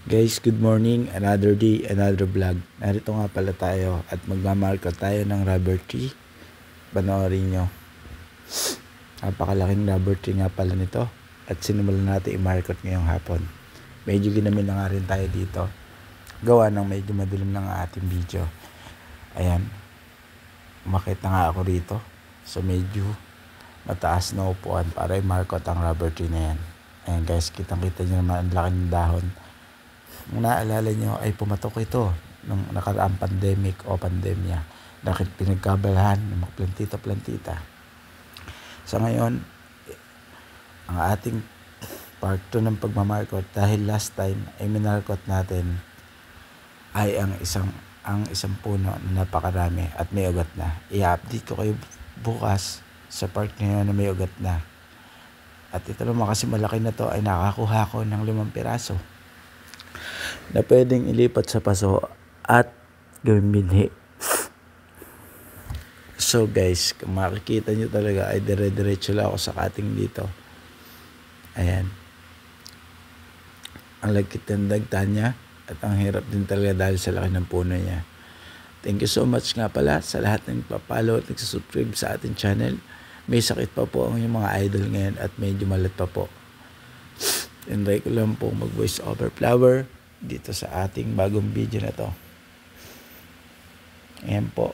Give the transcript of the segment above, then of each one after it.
Guys, good morning. Another day, another vlog. Narito nga pala tayo at magmamarka tayo ng rubber tree. Panoorin nyo. Napakalaking rubber tree nga pala nito. At sinimulan natin i-market ngayong hapon. Medyo ginamit na nga rin tayo dito. Gawa ng medyo madilim na nga ating video. Ayan. Umakit na nga ako rito. So medyo mataas na upuan para i-market ang rubber tree na yan. Ayan guys, kitang-kita nyo naman ang laking dahon. Kung naalala nyo ay pumatok ito nung nakaraang pandemic o pandemya dahil pinagkabalahan ng mga plantita-plantita. Sa ngayon, ang ating part 2 ng pagmamarkot dahil last time ay minarkot natin ay ang isang puno na napakarami at may ugat na. I-update ko kayo bukas sa part ngayon na may ugat na. At ito naman kasi malaki na to ay nakakuha ko ng 5 piraso na pwedeng ilipat sa paso at gawing binhi. So guys, kung makikita nyo talaga ay dire-diretso lang ako sa cutting dito. Ayan. Ang lagkit ng dagta niya at ang hirap din talaga dahil sa laki ng puno niya. Thank you so much nga pala sa lahat ng nagpa-follow at nagsasubscribe sa ating channel. May sakit pa po ang yung mga idol ngayon at medyo malat pa po. Tinry ko lang po mag-voice over flower dito sa ating bagong video na to. Ayan po.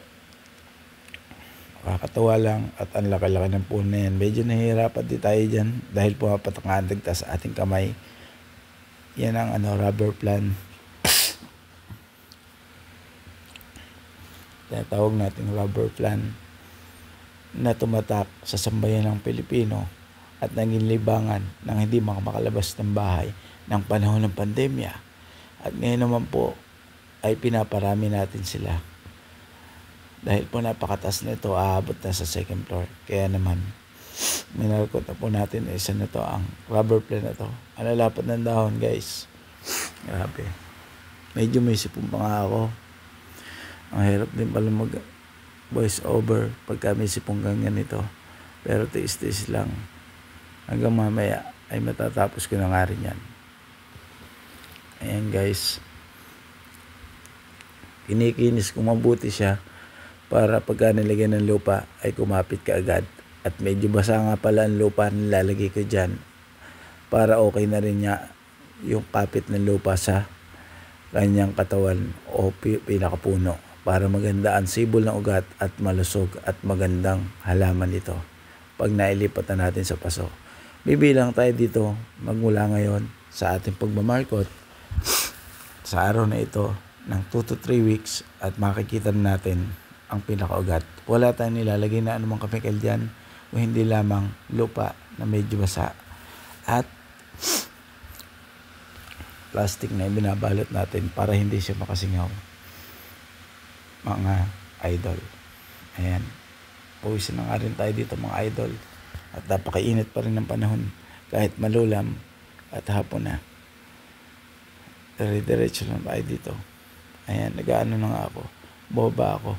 Nakakatawa lang at ang laki-laki ng puno na yan. Medyo nahihirapan din tayo dyan dahil pumapatak nga ang dagta sa ating kamay. Yan ang rubber plant. Tinatawag natin rubber plant na tumatak sa sambayan ng Pilipino at naging libangan ng hindi makalabas ng bahay ng panahon ng pandemya. At ngayon naman po ay pinaparami natin sila. Dahil po napakataas na ito, aabot na sa 2nd floor. Kaya naman, minarkot na po natin isa na to, ang rubber plant na to. Ang lalapad ng dahon guys. Grabe. Medyo may sipon pa nga ako. Ang hirap din pala mag voice over pagka may sipong ganyan ito. Pero tiis-tiis lang. Hanggang mamaya ay matatapos ko na nga rin yan. Ayan guys. Kinikinis ko mabuti siya para pagka nilagyan ng lupa ay kumapit ka agad. At medyo basa nga pala ang lupa na nilalagay ko dyan para okay na rin niya yung kapit ng lupa sa kanyang katawan o pinakapuno para maganda ang sibol ng ugat at malusog at magandang halaman ito pag nailipat na natin sa paso. Bibilang tayo dito magmula ngayon sa ating pagmamarkot sa araw na ito ng 2 to 3 weeks at makikita na natin ang pinakaugat. Wala tayong nilalagay na anumang chemical dyan o hindi lamang lupa na medyo basa at plastic na binabalot natin para hindi siya makasingaw. Mga idol. Ayan. Puwisin na nga rin tayo dito mga idol. At napakainit pa rin ng panahon kahit malulam at hapon na. Dire-diretso lang tayo dito. Ayan, nag-aano na nga ako. Boba ako.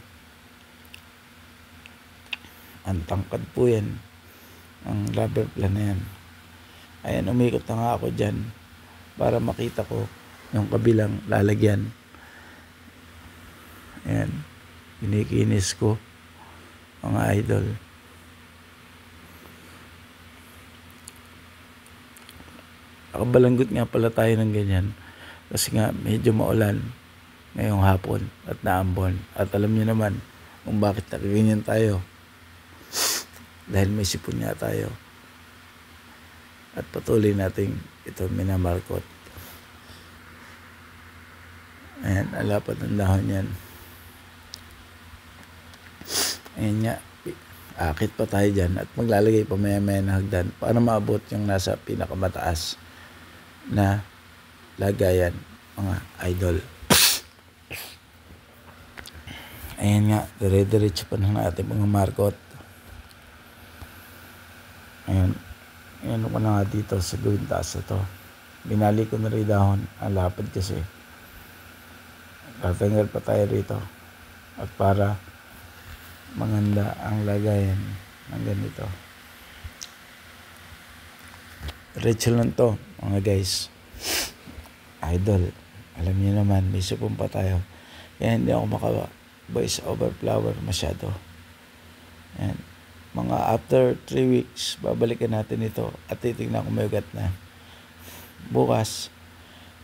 Ang tangkad po yan. Ang rubber plant na yan. Ayan, umikot na nga ako dyan para makita ko yung kabilang lalagyan. Ayan. Kinikinis ko mga idol. Nakabalanggot nga pala tayo ng ganyan. Kasi nga medyo maulan ngayong hapon at naambon. At alam niyo naman kung bakit nakaganyan tayo. Dahil may sipon nga tayo. At patuloy natin ito minamarkot. Ayan, alapat ng dahon yan. Ayan nga, akit pa tayo dyan at maglalagay pa maya-maya na hagdan para maabot yung nasa pinakamataas na lagayan mga idol. Ayan nga, dire-diretso pa na natin mga markot. Ayan. Ayan ko na nga dito sa gawin taas na to. Binali ko na rin dahon. Ang lapad kasi. Tatanggal pa tayo rito. At para maganda ang lagayan ng ganito. Diretso lang to mga guys. idol, alam niyo naman, may supong pa tayo. Kaya hindi ako maka-voice over flower masyado. Ayan. Mga after 3 weeks, babalikan natin ito at titignan kung may ugat na. Bukas,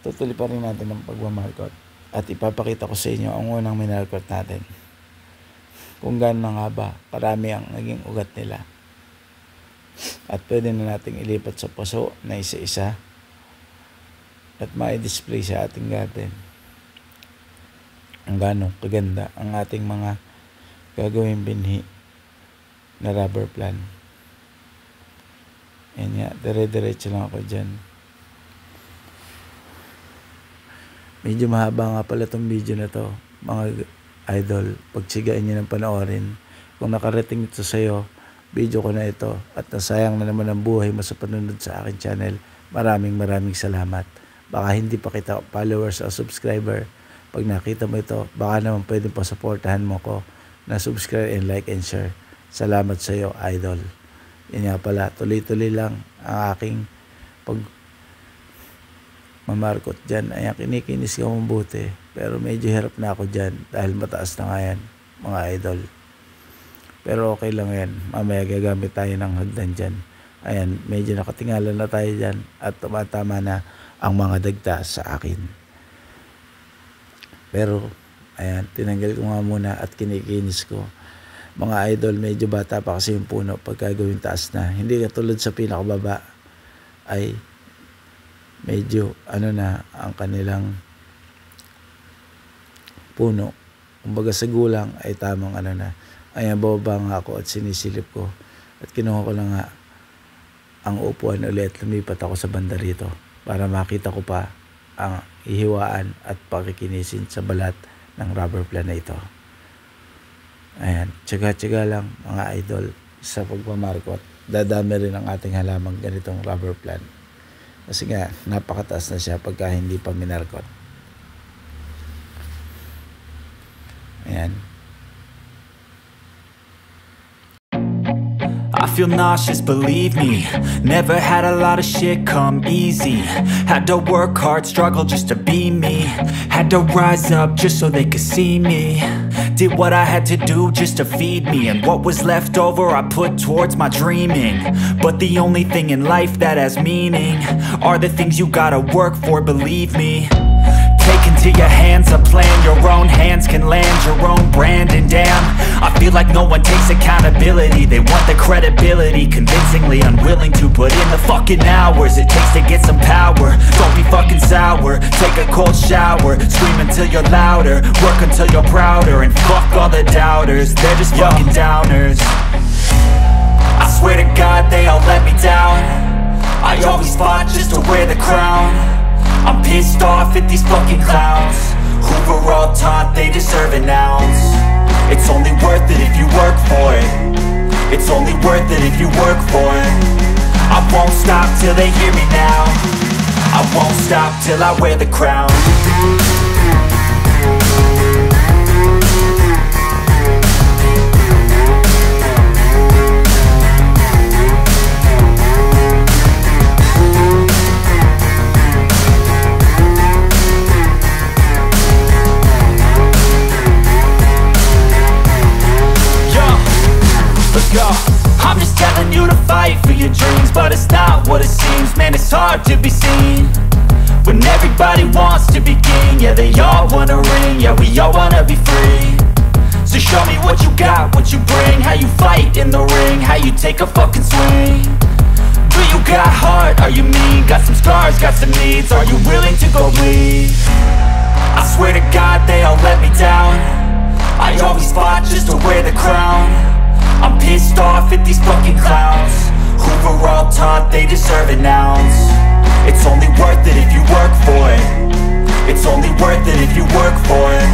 tutuloy pa rin natin ang pagmamarkot. At ipapakita ko sa inyo ang unang minarkot natin. Kung gaano nga ba, karami ang naging ugat nila. At pwede na nating ilipat sa paso na isa-isa. At ma-display sa ating garden. Ang gaano kaganda ang ating mga gagawing binhi na rubber plant. Yan nga, dire-diretso lang ako dyan. Medyo mahaba nga pala itong video na to, mga idol. Pagsigain nyo ng panoorin. Kung nakarating ito sa'yo, video ko na ito, at nasayang na naman ang buhay mo sa panunod sa aking channel, maraming salamat. Baka hindi pa kita followers o subscriber. Pag nakita mo ito, baka naman pwede pa supportahan mo ko na subscribe and like and share. Salamat sa iyo, idol. Yan nga pala, tuloy-tuloy lang ang aking mamarkot dyan. Ayan, kinikinis ko mabuti. Pero medyo hirap na ako dyan dahil mataas na nga yan, mga idol. Pero okay lang yan. Mamaya gagamit tayo ng hagdan dyan. Ayan, medyo nakatingala na tayo dyan at tumatama na ang mga dagta sa akin. Pero, ayan, tinanggal ko nga muna at kinikinis ko. Mga idol, medyo bata pa kasi yung puno pagka gawing taas na. Hindi katulad sa pinakababa ay medyo na ang kanilang puno. Kumbaga sa gulang ay tamang na. Ayan, bababa nga ako at sinisilip ko. At kinuha ko lang nga ang upuan ulit. Lumipat ako sa banda rito para makita ko pa ang ihiwaan at pakikinisin sa balat ng rubber plant na ito. Ayan, tsaga-tsaga lang mga idol sa pagmamarkot. Dadami rin ang ating halamang ganitong rubber plant. Kasi nga, napakataas na siya pagka hindi pa minarkot. Ayan. I feel nauseous, believe me. Never had a lot of shit come easy. Had to work hard, struggle just to be me. Had to rise up just so they could see me. Did what I had to do just to feed me. And what was left over I put towards my dreaming. But the only thing in life that has meaning are the things you gotta work for, believe me. Take into your hands a plan. Your own hands can land your own brand. And damn, I feel like no one takes accountability. They want the credibility, convincingly unwilling to put in the fucking hours it takes to get some power. Don't be fucking sour, take a cold shower. Scream until you're louder, work until you're prouder. And fuck all the doubters, they're just fucking downers. I swear to God they all let me down. I always fought just to wear the crown. I'm pissed off at these fucking clowns who were all taught they deserve an ounce. It's only worth it if you work for it. It's only worth it if you work for it. I won't stop till they hear me now. I won't stop till I wear the crown. I'm just telling you to fight for your dreams, but it's not what it seems. Man, it's hard to be seen when everybody wants to be king. Yeah, they all wanna ring, yeah, we all wanna be free. So show me what you got, what you bring, how you fight in the ring, how you take a fucking swing. Do you got heart, are you mean? Got some scars, got some needs, are you willing to go bleed? I swear to God they all let me down. I always fought just to wear the crown. I'm pissed off at these fucking clowns who were all taught they deserve an ounce. It's only worth it if you work for it. It's only worth it if you work for it.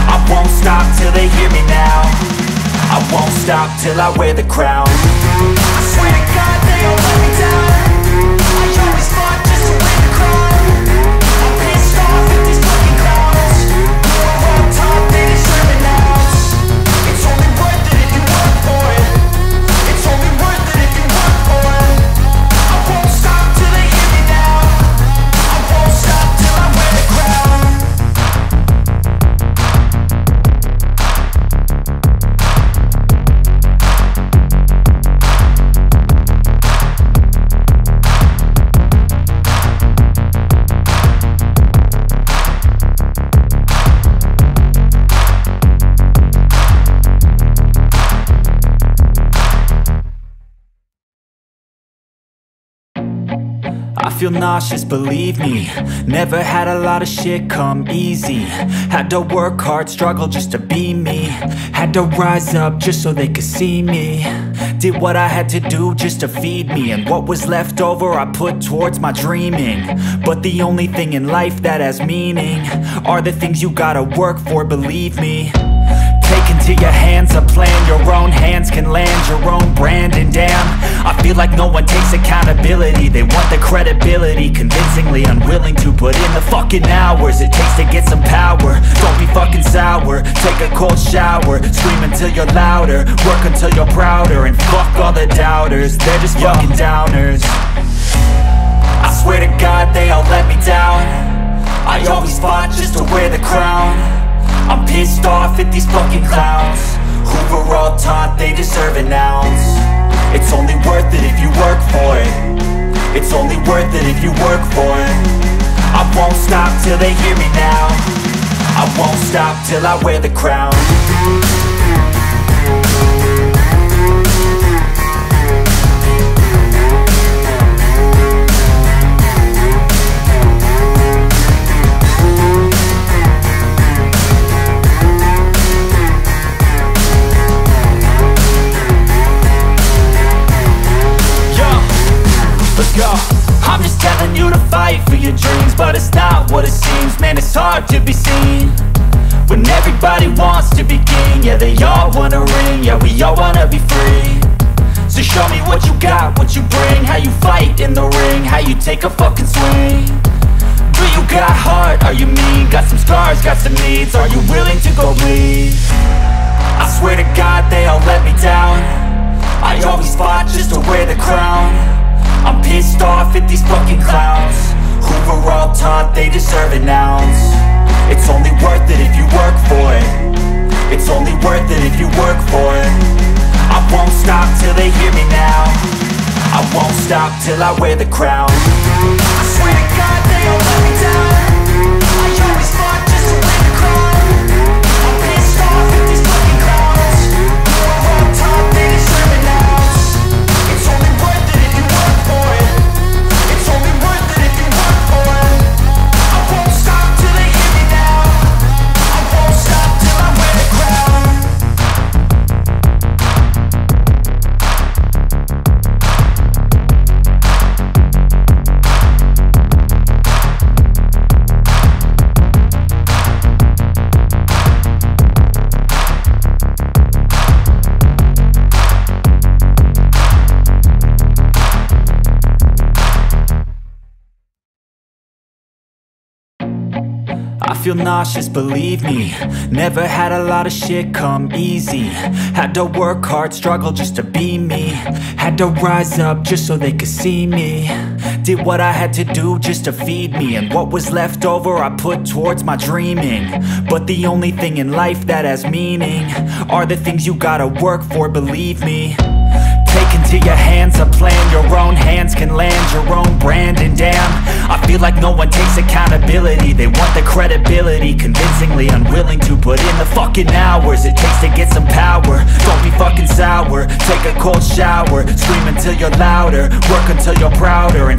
I won't stop till they hear me now. I won't stop till I wear the crown. I swear to God they all let me down. I always fought just to wear the crown. I'm pissed off at these fucking clowns who were all taught they deserve an ounce. It's only worth it if you work for it. It's only worth it if you work for it. I won't stop till they hear me now. I won't stop till I feel nauseous, believe me. Never had a lot of shit come easy. Had to work hard, struggle just to be me. Had to rise up just so they could see me. Did what I had to do just to feed me, and what was left over I put towards my dreaming. But the only thing in life that has meaning are the things you gotta work for, believe me. Take into your hands a plan, your own hands can land your own brand. And damn, I feel like no one takes accountability. They want the credibility, convincingly unwilling to put in the fucking hours it takes to get some power. Don't be fucking sour, take a cold shower, scream until you're louder, work until you're prouder. And fuck all the doubters, they're just fucking downers. I swear to God they all let me down. I always fought just to wear the crown. I'm pissed off at these fucking clowns who were all taught they deserve an ounce. It's only worth it if you work for it. It's only worth it if you work for it. I won't stop till they hear me now. I won't stop till I wear the crown. I'm just telling you to fight for your dreams, but it's not what it seems. Man, it's hard to be seen when everybody wants to be king. Yeah, they all wanna ring, yeah, we all wanna be free. So show me what you got, what you bring, how you fight in the ring, how you take a fucking swing. Do you got heart, are you mean? Got some scars, got some needs, are you willing to go bleed? I swear to God they all let me down. I always fought just to wear the crown. I'm pissed off at these fucking clowns who were all taught they deserve an ounce. It's only worth it if you work for it. It's only worth it if you work for it. I won't stop till they hear me now. I won't stop till I wear the crown. I swear to God they all let me down. I always fought just to wear the crown. I'm pissed off at these fucking clowns who were all taught they deserve an ounce. It's only worth it if you work for it. It's only worth it if you work for it. I won't stop till they hear me now. I won't stop till I wear the crown. I feel nauseous, believe me. Never had a lot of shit come easy. Had to work hard, struggle just to be me. Had to rise up just so they could see me. Did what I had to do just to feed me, and what was left over I put towards my dreaming. But the only thing in life that has meaning are the things you gotta work for, believe me. Take into your hands a plan, your own hands can land your own brand. And damn, I feel like no one takes accountability. They want the credibility, convincingly unwilling to put in the fucking hours it takes to get some power. Don't be fucking sour, take a cold shower, scream until you're louder, work until you're prouder. And